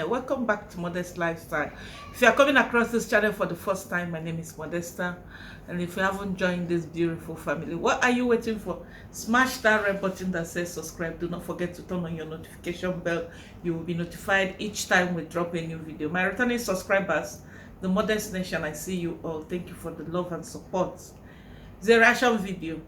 Welcome back to Modest Lifestyle. If you are coming across this channel for the first time, my name is Modesta, and if you haven't joined this beautiful family, what are you waiting for? Smash that red button that says subscribe. Do not forget to turn on your notification bell. You will be notified each time we drop a new video. My returning subscribers, the Modest Nation, I see you all. Thank you for the love and support. It's a reaction video.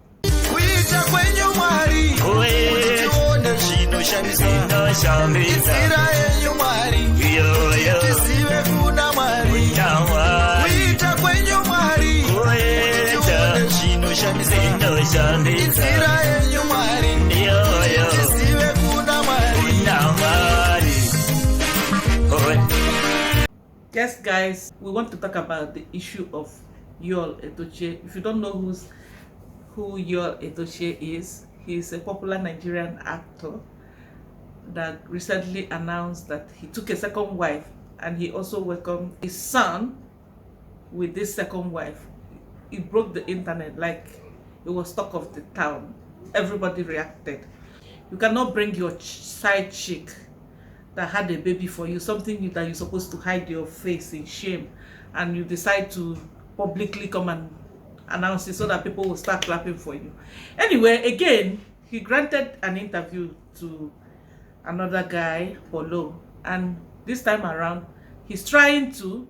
Yes, guys, we want to talk about the issue of Edochie. If you don't know who Edochie is, he's a popular Nigerian actor that recently announced that he took a second wife, and he also welcomed his son with this second wife. It broke the internet like it was talk of the town. Everybody reacted. You cannot bring your side chick that had a baby for you, something that you're supposed to hide your face in shame, and you decide to publicly come and announce it so that people will start clapping for you. Anyway, again, he granted an interview to another guy, Polo, and this time around he's trying to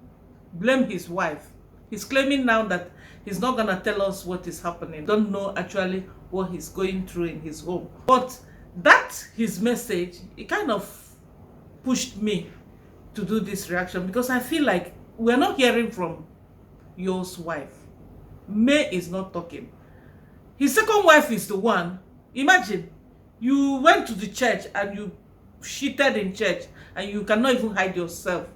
blame his wife. He's claiming now that he's not gonna tell us what is happening. Don't know actually what he's going through in his home, but that his message, it kind of pushed me to do this reaction, because I feel like we're not hearing from Yo's wife. May is not talking. His second wife is the one. Imagine you went to the church and you shitted in church, and you cannot even hide yourself.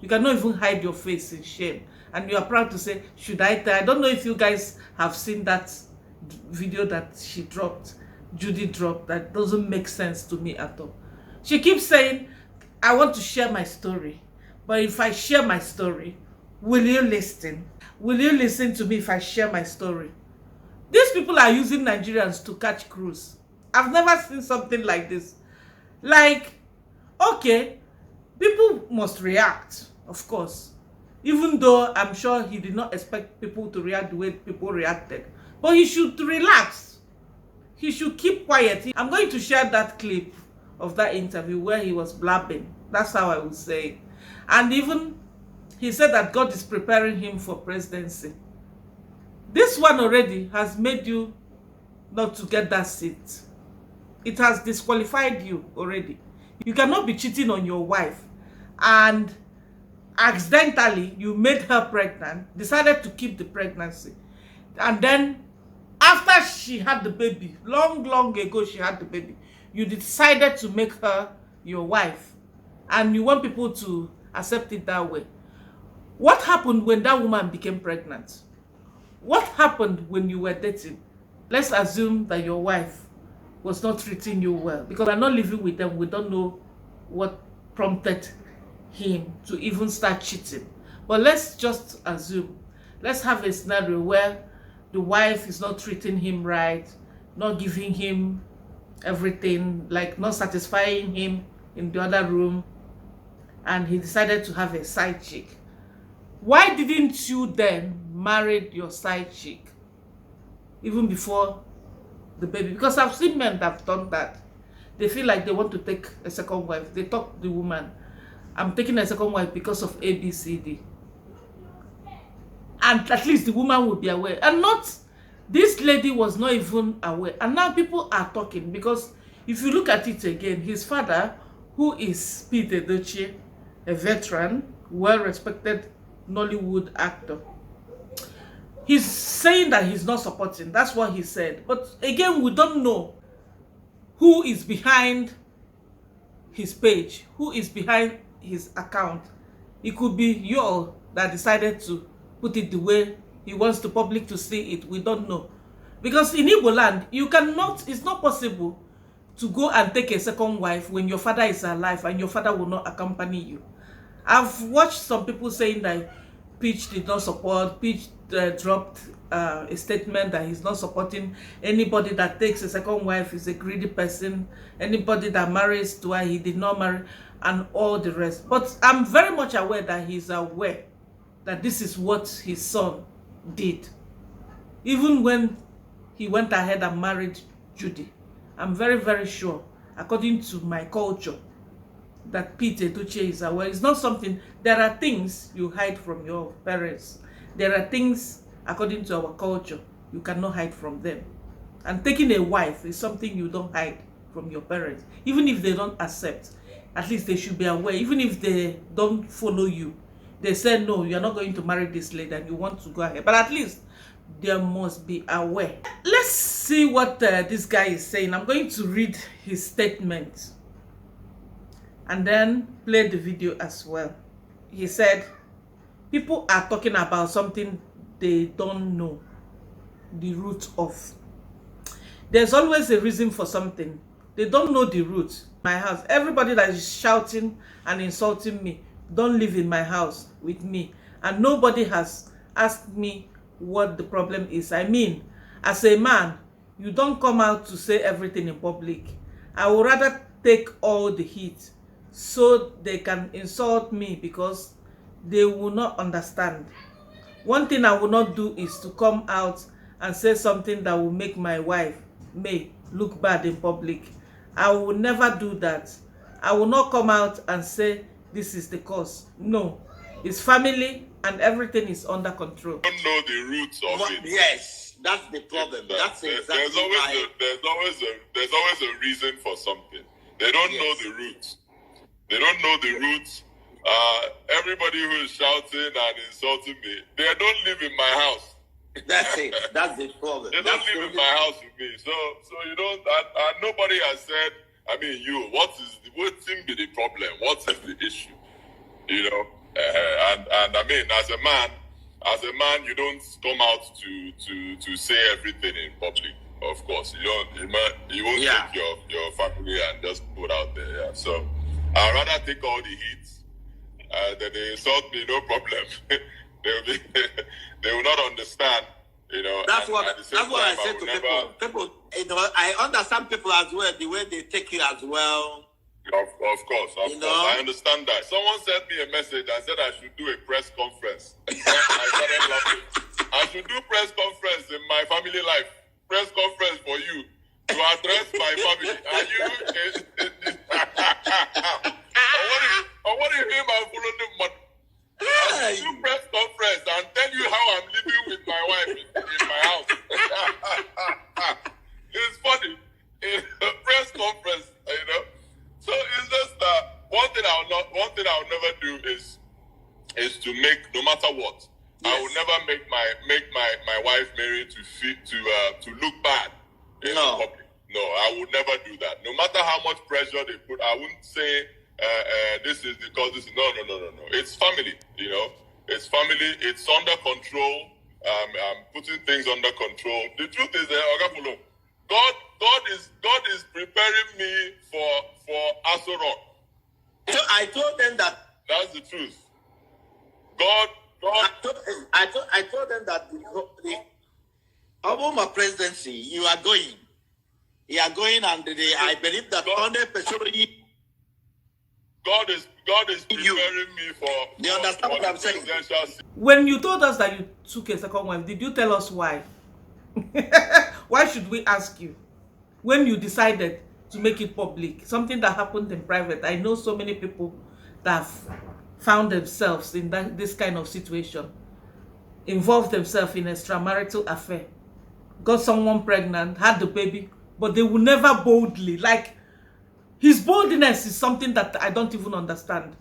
You cannot even hide your face in shame, and you are proud to say, should I tell? I don't know if you guys have seen that video that she dropped, Judy dropped. That doesn't make sense to me at all. She keeps saying, I want to share my story, but if I share my story, will you listen? Will you listen to me if I share my story? These people are using Nigerians to catch cruise. I've never seen something like this. Like, okay, people must react, of course. Even though I'm sure he did not expect people to react the way people reacted. But he should relax. He should keep quiet. I'm going to share that clip of that interview where he was blabbing. That's how I would say it. And even he said that God is preparing him for presidency. This one already has made you not to get that seat. It has disqualified you already. You cannot be cheating on your wife, and accidentally you made her pregnant, decided to keep the pregnancy, and then after she had the baby, long ago she had the baby, you decided to make her your wife, and you want people to accept it that way. What happened when that woman became pregnant? What happened when you were dating? Let's assume that your wife was not treating you well, because we're not living with them. We don't know what prompted him to even start cheating. But let's just assume, let's have a scenario where the wife is not treating him right, not giving him everything, like not satisfying him in the other room, and he decided to have a side chick. Why didn't you then marry your side chick even before the baby? Because I've seen men that have done that. They feel like they want to take a second wife. They talk to the woman, I'm taking a second wife because of ABCD. And at least the woman would be aware. And not, this lady was not even aware. And now people are talking, because if you look at it again, his father, who is Pete Edochie, a veteran, well-respected Nollywood actor, he's saying that he's not supporting. That's what he said. But again, we don't know who is behind his page, who is behind his account. It could be you that decided to put it the way he wants the public to see it. We don't know. Because in Igbo land, you cannot, it's not possible to go and take a second wife when your father is alive and your father will not accompany you. I've watched some people saying that Peach did not support, Peach dropped a statement that he's not supporting anybody that takes a second wife is a greedy person. Anybody that marries to her, he did not marry. and all the rest. But I'm very much aware that he's aware that this is what his son did. Even when he went ahead and married Judy, I'm very, very sure, according to my culture, that Pete Edochie is aware. It's not something, there are things you hide from your parents. There are things, according to our culture, you cannot hide from them. And taking a wife is something you don't hide from your parents. Even if they don't accept, at least they should be aware. Even if they don't follow you, they say, no, you're not going to marry this lady and you want to go ahead. But at least they must be aware. Let's see what this guy is saying. I'm going to read his statement and then play the video as well. He said, people are talking about something they don't know the root of. There's always a reason for something. They don't know the root. My house, everybody that is shouting and insulting me don't live in my house with me, and nobody has asked me what the problem is. I mean, as a man, you don't come out to say everything in public. I would rather take all the heat so they can insult me because they will not understand. One thing I will not do is to come out and say something that will make my wife May look bad in public. I will never do that. I will not come out and say this is the cause. No, it's family and everything is under control. Don't know the roots of it. Yes, that's the problem. That's exactly there's always a reason for something. They don't know the roots. They don't know the roots. Everybody who is shouting and insulting me, they don't live in my house. That's it. That's the problem. They don't live in my house with me. So you don't. And nobody has said. I mean, what seems be the problem? What is the issue? You know. And I mean, as a man, you don't come out to say everything in public. Of course, you don't. You won't take your family and just put out there. Yeah. So I'd rather take all the heat. That they insult me, no problem. They will not understand, you know. That's what I said to people. People, you know, I understand people as well, the way they take you as well. Of course. I understand that. Someone sent me a message and said I should do a press conference. I started laughing. I should do press conference in my family life. Press conference for you to address my family. Are you? Or what if him and follow the money? I should do press conference and tell you how I'm living with my wife in my house. It's funny. In a press conference, you know. So it's just that one thing I'll never do is to make, no matter what, I will never make my wife Mary to look bad in public. No, I would never do that. No matter how much pressure they put, I wouldn't say this is because this is no. It's family, you know. It's family. It's under control. I'm putting things under control. The truth is that God is preparing me for Asorok. I told them that. That's the truth. God. I told them that the Obama presidency, you are going, and I believe that 100%. God is preparing me for. You understand what I'm saying? When you told us that you took a second wife, did you tell us why? Why should we ask you? When you decided to make it public, something that happened in private. I know so many people that have found themselves in this kind of situation, involved themselves in extramarital affair, got someone pregnant, had the baby, but they will never boldly, like, his boldness is something that I don't even understand.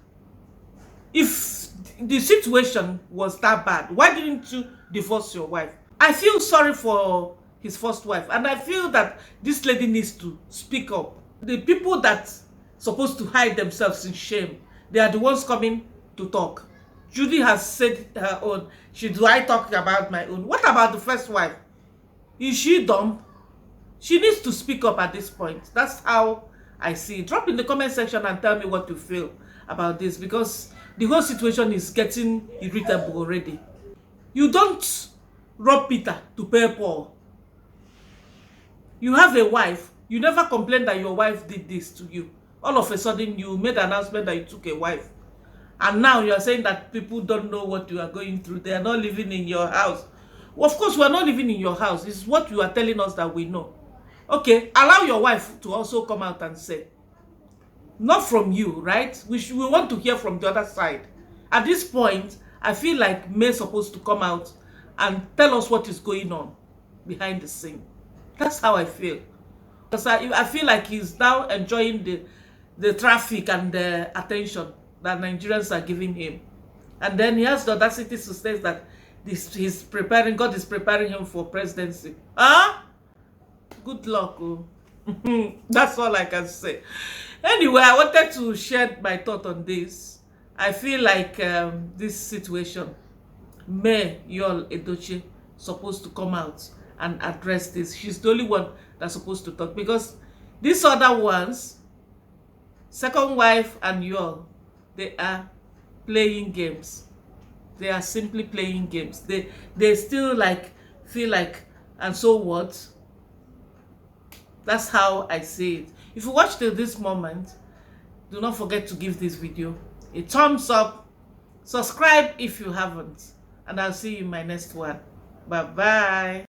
If the situation was that bad, why didn't you divorce your wife? I feel sorry for his first wife, and I feel that this lady needs to speak up. The people that supposed to hide themselves in shame, they are the ones coming to talk. Judy has said her own. Do I talk about my own? What about the first wife? Is she dumb? She needs to speak up at this point. That's how I see it. Drop in the comment section and tell me what you feel about this, because the whole situation is getting irritable already. You don't rob Peter to pay Paul. You have a wife. You never complain that your wife did this to you. All of a sudden, you made an announcement that you took a wife. And now you are saying that people don't know what you are going through. They are not living in your house. Well, of course, we are not living in your house. It's what you are telling us that we know. Okay, allow your wife to also come out and say. Not from you, right? We want to hear from the other side. At this point, I feel like May's supposed to come out and tell us what is going on behind the scene. That's how I feel. Because I feel like he's now enjoying the traffic and the attention that Nigerians are giving him. And then he has the audacity to say that God is preparing him for presidency. Huh? Good luck. Oh. That's all I can say. Anyway, I wanted to share my thought on this. I feel like this situation, May Yul Edochie supposed to come out and address this. She's the only one that's supposed to talk, because these other ones, second wife and Yul, they are playing games. They are simply playing games. They still like feel like, and so what? That's how I see it. If you watch till this moment, do not forget to give this video a thumbs up. Subscribe if you haven't. And I'll see you in my next one. Bye bye.